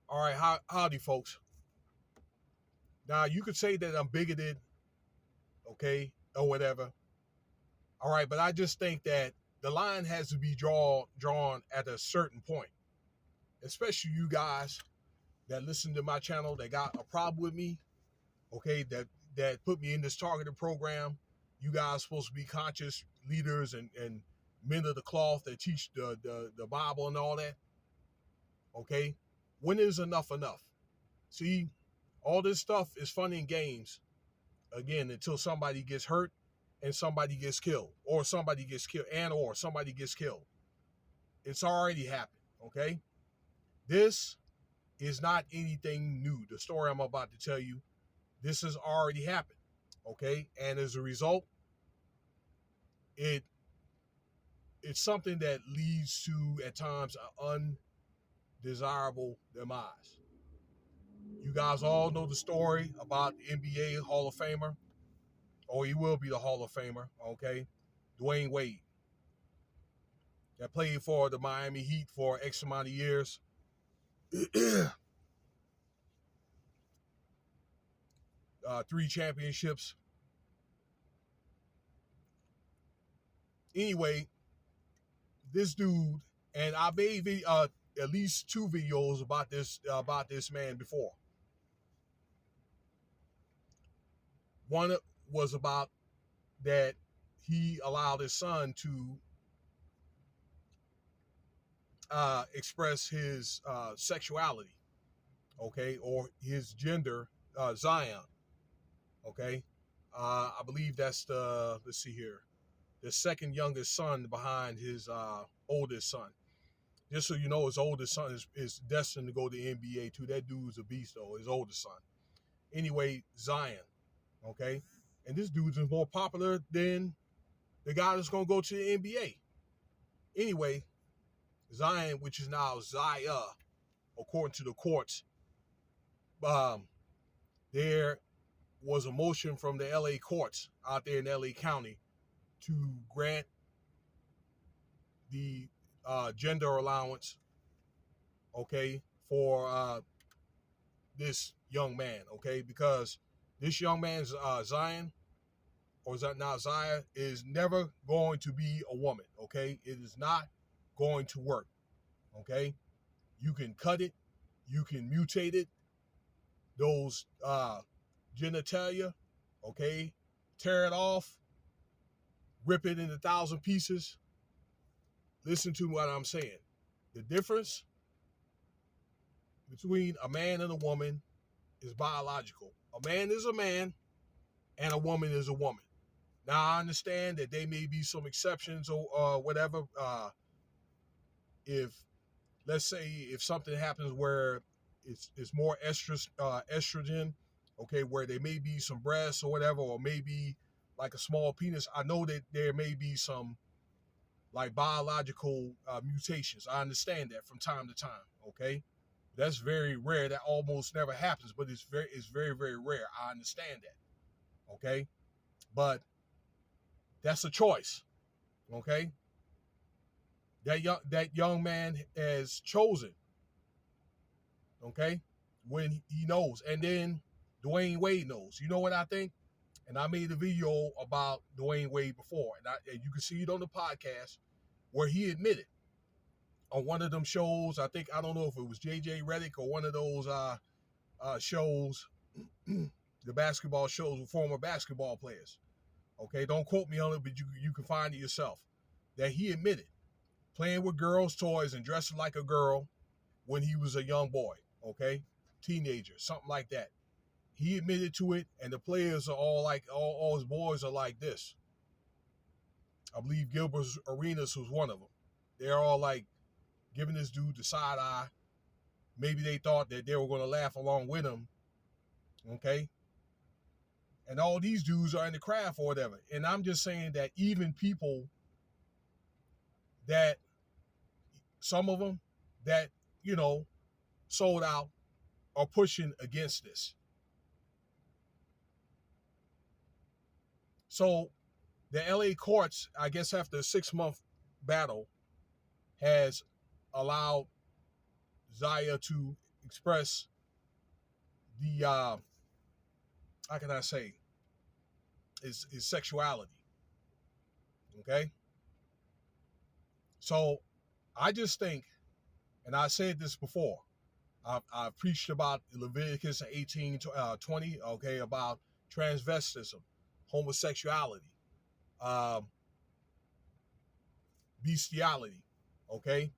All right, howdy, folks. Now you could say that I'm bigoted, okay, or whatever. All right, but I just think that the line has to be drawn at a certain point, especially you guys that listen to my channel that got a problem with me, okay, that put me in this targeted program. You guys supposed to be conscious leaders and men of the cloth that teach the Bible and all that, okay? When is enough enough? See, all this stuff is fun and games again until somebody gets hurt and somebody gets killed or somebody gets killed and or somebody gets killed. It's already happened, okay? This is not anything new. The story I'm about to tell you, this has already happened, okay? And as a result, it it's something that leads to at times an undesirable demise. You guys all know the story about the NBA Hall of Famer, or he will be the Hall of Famer, okay? Dwayne Wade, that played for the Miami Heat for X amount of years. 3 championships. Anyway, this dude, and I made at least 2 videos about this man before. One was about that he allowed his son to express his sexuality, okay, or his gender, Zion, okay. I believe that's the, let's see here, the second youngest son behind his oldest son. Just so you know, his oldest son is destined to go to the NBA too. That dude's a beast, though, his oldest son. Anyway, Zion, okay? And this dude's more popular than the guy that's going to go to the NBA. Anyway, Zion, which is now Zaya, according to the courts, um, there was a motion from the LA courts out there in LA County to grant the gender allowance, okay, for this young man, okay, because this young man's Zion, or is that now Zaya, is never going to be a woman, okay? It is not going to work, okay? You can cut it, you can mutate it, those genitalia, okay? Tear it off, rip it into 1,000 pieces. Listen to what I'm saying. The difference between a man and a woman is biological. A man is a man and a woman is a woman. Now, I understand that there may be some exceptions or whatever. If, let's say, if something happens where it's more estrogen, okay, where there may be some breasts or whatever, or maybe like a small penis, I know that there may be some like biological mutations. I understand that from time to time, okay? That's very rare. That almost never happens, but it's very, very rare. I understand that, okay? But that's a choice, okay? That young man has chosen, okay, when he knows. And then Dwayne Wade knows. You know what I think? And I made a video about Dwayne Wade before, and you can see it on the podcast where he admitted on one of them shows. I think, I don't know if it was JJ Redick or one of those shows, the basketball shows with former basketball players. Okay, don't quote me on it, but you can find it yourself. That he admitted playing with girls' toys and dressing like a girl when he was a young boy, okay? Teenager, something like that. He admitted to it, and the players are all like, all his boys are like this. I believe Gilbert Arenas was one of them. They're all like giving this dude the side eye. Maybe they thought that they were going to laugh along with him, okay? And all these dudes are in the craft or whatever. And I'm just saying that even people that, some of them that, sold out are pushing against this. So the LA courts, I guess after a 6-month battle, has allowed Zaya to express the how can I say is sexuality. Okay, so I just think, and I said this before. I've preached about Leviticus 18, 20, okay, about transvestism, homosexuality, um, bestiality, okay,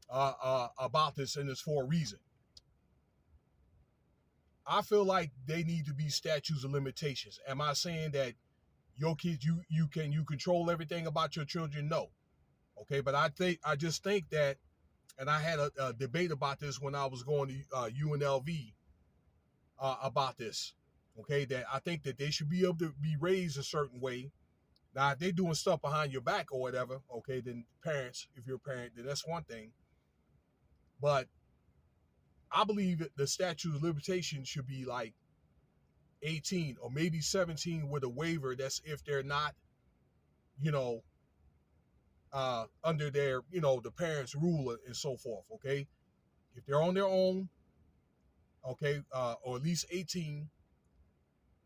about this, and it's for a reason. I feel like they need to be statutes of limitations. Am I saying that your kids, you control everything about your children? No, okay, but I just think that, and I had a debate about this when I was going to UNLV about this. Okay, that I think that they should be able to be raised a certain way. Now, if they're doing stuff behind your back or whatever, okay, then parents, if you're a parent, then that's one thing. But I believe that the statute of limitation should be like 18 or maybe 17 with a waiver. That's if they're not, you know, under their, the parents' rule and so forth. Okay, if they're on their own, okay, or at least 18,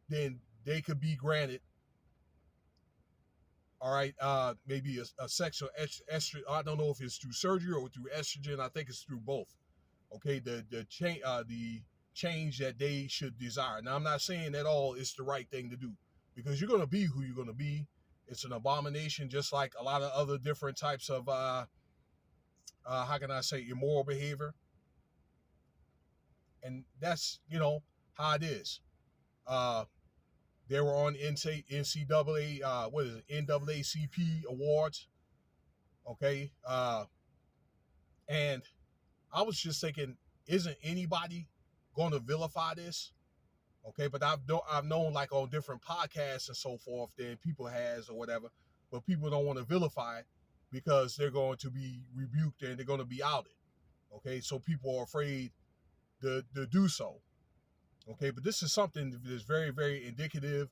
then they could be granted. All right, maybe a sexual estrogen. I don't know if it's through surgery or through estrogen. I think it's through both. Okay, the change that they should desire. Now, I'm not saying at all it's the right thing to do, because you're going to be who you're going to be. It's an abomination, just like a lot of other different types of how can I say, immoral behavior, and that's how it is. Uh, they were on NCAA, what is it, NAACP awards. Okay, and I was just thinking, isn't anybody going to vilify this? Okay, but I've known, like, on different podcasts and so forth that people has or whatever, but people don't want to vilify it because they're going to be rebuked and they're going to be outed. Okay, so people are afraid to do so. Okay, but this is something that is very, very indicative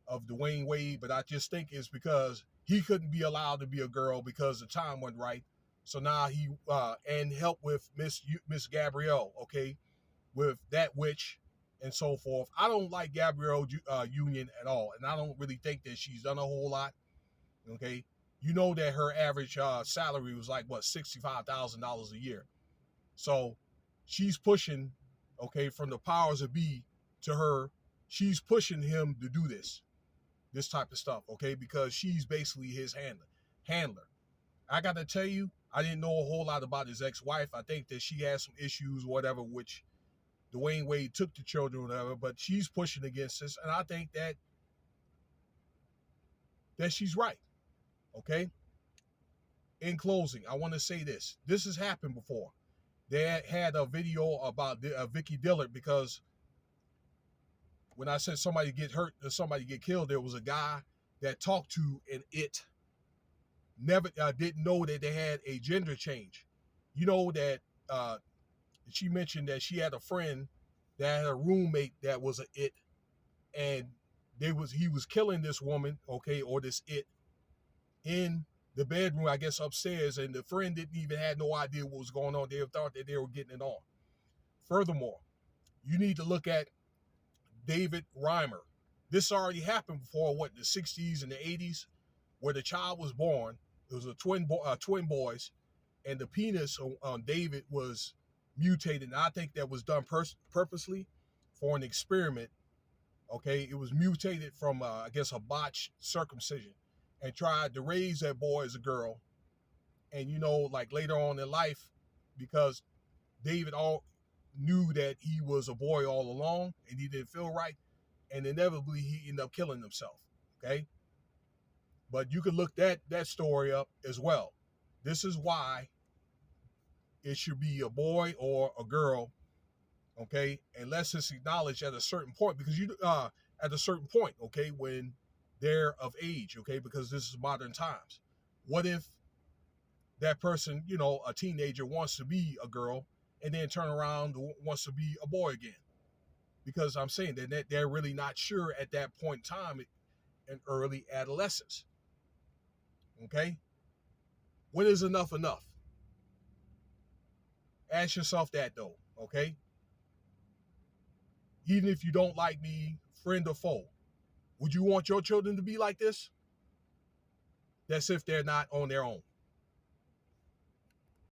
of Dwayne Wade, but I just think it's because he couldn't be allowed to be a girl because the time wasn't right. So now he and help with Miss Gabrielle, okay, with that witch and so forth. I don't like Gabrielle Union at all, and I don't really think that she's done a whole lot. Okay, you know that her average salary was like what, $65,000 a year. So she's pushing, okay, from the powers that be to her. She's pushing him to do this type of stuff, okay, because she's basically his handler. I got to tell you, I didn't know a whole lot about his ex-wife. I think that she has some issues, whatever, which Dwayne Wade took the children, whatever, but she's pushing against this, and I think that she's right. Okay. In closing, I want to say this. This has happened before. They had a video about Vicky Dillard, because when I said somebody get hurt or somebody get killed, there was a guy that talked to an it. Never didn't know that they had a gender change. You know that she mentioned that she had a friend that had a roommate that was a it, and he was killing this woman, okay, or this it, in the bedroom, I guess upstairs, and the friend didn't even have no idea what was going on. They thought that they were getting it on. Furthermore, you need to look at David Reimer. This already happened before, what, in the 60s and the 80s, where the child was born. It was twin boys, and the penis on David was mutated. And I think that was done purposely for an experiment. Okay, it was mutated from, I guess, a botched circumcision, and tried to raise that boy as a girl. And, like later on in life, because David all knew that he was a boy all along and he didn't feel right, and inevitably he ended up killing himself. Okay, but you could look that story up as well. This is why it should be a boy or a girl. Okay, unless it's acknowledged at a certain point, because at a certain point, okay, when they're of age, okay, because this is modern times. What if that person, a teenager, wants to be a girl and then turn around and wants to be a boy again? Because I'm saying that they're really not sure at that point in time in early adolescence. Okay? When is enough enough? Ask yourself that, though, okay? even if you don't like me, friend or foe. Would you want your children to be like this? That's if they're not on their own.